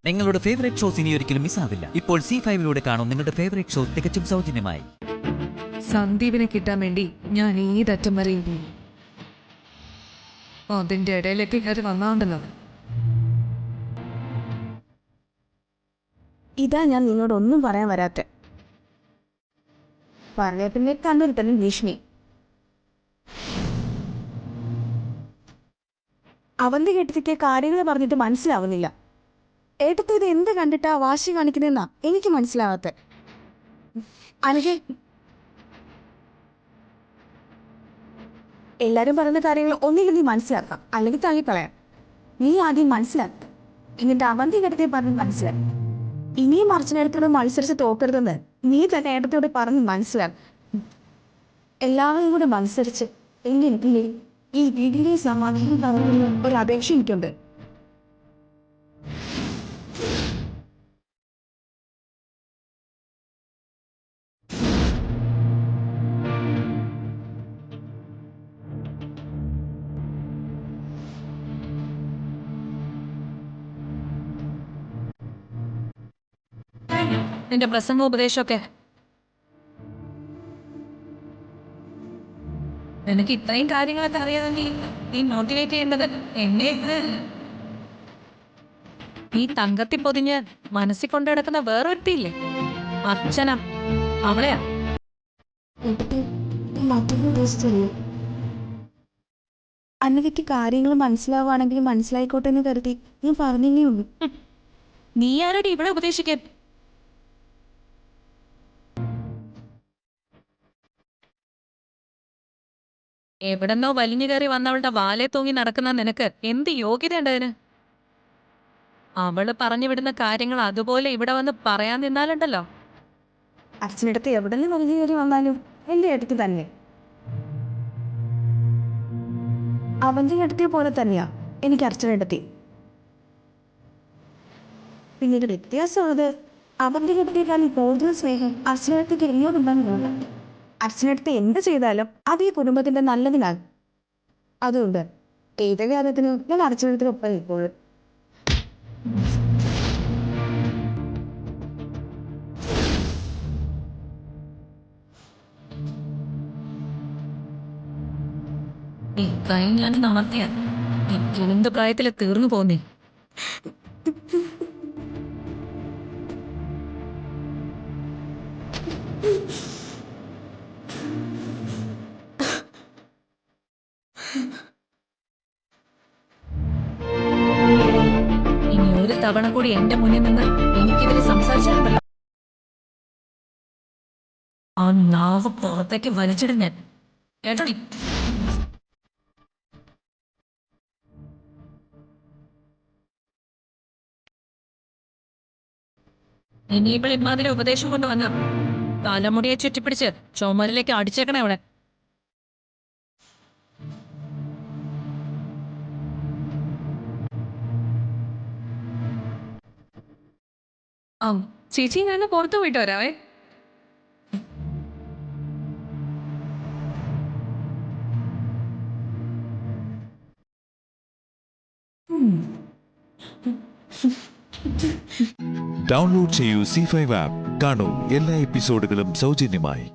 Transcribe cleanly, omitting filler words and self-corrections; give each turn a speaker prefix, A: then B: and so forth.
A: നിങ്ങളുടെ favourite shows ഇനി ഒരിക്കലും മിസ്സാവില്ല. ഇപ്പോൾ C5 കാണും നിങ്ങളുടെ ഫേവറേറ്റ് ഷോ തികച്ചും സൗജന്യമായി.
B: സന്ദീപിനെ കിട്ടാൻ വേണ്ടി ഞാൻ ഏതറ്റം വരെ പോകും. അതിൻ്റെ ഇടയിലേക്ക് കയറി വന്നാണ്ടല്ലോ.
C: ഇതാ ഞാൻ നിന്നോട് ഒന്നും പറയാൻ വരാത്തെ. പറഞ്ഞ പിന്നെ കണ്ണൊരുത്തലും ഭീഷണി. അവന്തി കേട്ടിട്ട് കാര്യങ്ങൾ പറഞ്ഞിട്ട് മനസ്സിലാവുന്നില്ല. ഏട്ടത്തെ ഇത് എന്ത് കണ്ടിട്ടാ വാശി കാണിക്കുന്നതെന്നാ എനിക്ക് മനസ്സിലാവാത്തെ. അനുജെ, എല്ലാരും പറയുന്ന കാര്യങ്ങൾ ഒന്നിലും നീ മനസ്സിലാക്കാം, അല്ലെങ്കിൽ തള്ളിക്കളയാം. നീ ആദ്യം മനസ്സിലാക്ക, എന്നിട്ട് അവന്തി കേട്ടത്തെ പറഞ്ഞ് മനസ്സിലാക്കി. ഇനിയും അർച്ചനയോട് മത്സരിച്ച് തോക്കരുതെന്ന് നീ തന്നെ ഏട്ടത്തോട് പറഞ്ഞ് മനസ്സിലാക്കും. എല്ലാവരും കൂടെ മത്സരിച്ച് എങ്ങനെയില്ലേ ഈ വീടിന്റെ സമാധാനം തകർന്ന ഒരു അപേക്ഷ എനിക്കുണ്ട്.
B: നിന്റെ പ്രസംഗ ഉപദേശമൊക്കെ നിനക്ക് ഇത്രയും കാര്യങ്ങളൊക്കെ അറിയാമെങ്കിൽ നീ മോട്ടിവേറ്റ് ചെയ്യേണ്ടത് എന്നെ. ഈ തങ്കത്തിൽ പൊതിഞ്ഞ് മനസ്സിൽ കൊണ്ടു കിടക്കുന്ന വേറൊരുത്തിയില്ലേ, അർച്ചന, അവളെയാ.
C: അന്നയ്ക്ക് കാര്യങ്ങൾ മനസ്സിലാവുകയാണെങ്കിൽ മനസ്സിലായിക്കോട്ടെ എന്ന് കരുതി ഞാൻ പറഞ്ഞേ ഉള്ളൂ.
B: നീ ആരോട് ഇവിടെ ഉപദേശിക്കാൻ? എവിടെന്നോ വലിഞ്ഞു കയറി വന്നവളുടെ വാലെ തൂങ്ങി നടക്കുന്ന നിനക്ക് എന്ത് യോഗ്യതയുണ്ടതിന്? അവള് പറഞ്ഞു വിടുന്ന കാര്യങ്ങൾ അതുപോലെ ഇവിടെ വന്ന് പറയാൻ നിന്നാലുണ്ടല്ലോ.
C: അച്ഛനടുത്ത് എവിടെ നിന്ന് വലിഞ്ഞു കയറി വന്നാലും എൻ്റെ അടുത്ത് തന്നെ. അവൻ്റെ അടുത്തെ പോലെ തന്നെയാ എനിക്ക് അർച്ചനടുത്തി. പിന്നീട് വ്യത്യാസമുള്ളത് അവൻ്റെ അടുത്തേക്കാൾ കൂടുതൽ സ്നേഹം അർച്ചനടുത്തേക്ക് എന്നോടുണ്ടെന്നുള്ളത്. അർച്ചനടുത്ത് എന്ത് ചെയ്താലും അത് ഈ കുടുംബത്തിന്റെ നല്ലതിനാണ്. അതുകൊണ്ട് ഏത് കാര്യത്തിനും ഞാൻ അർച്ചനടുത്തിനൊപ്പം നിൽക്കുള്ളൂ.
B: ഞാൻ നാളത്തെ എന്ത് പ്രായത്തില് തീർന്നു പോന്നേ. ഇനി ഒരു തവണ കൂടി എന്റെ മുന്നിൽ നിന്ന് എനിക്കിതിന് സംസാരിച്ചാലുണ്ടല്ലോ, ആ നാവ് പുറത്തേക്ക് വലിച്ചിടും ഞാൻ. കേട്ടോ? ഇനിയിപ്പോൾ ഇമാതിരി ഉപദേശം കൊണ്ടുവന്ന തലമുടിയെ ചുറ്റിപ്പിടിച്ച് ചുമരിലേക്ക് അടിച്ചേക്കണേ അവിടെ. ആ ചേച്ചി, ഞാൻ പുറത്തു പോയിട്ട് വരാവേ.
D: ഡൗൺലോഡ് ചെയ്യൂ C5 ആപ്പ്. കാണൂ എല്ലാ എപ്പിസോഡുകളും സൗജന്യമായി.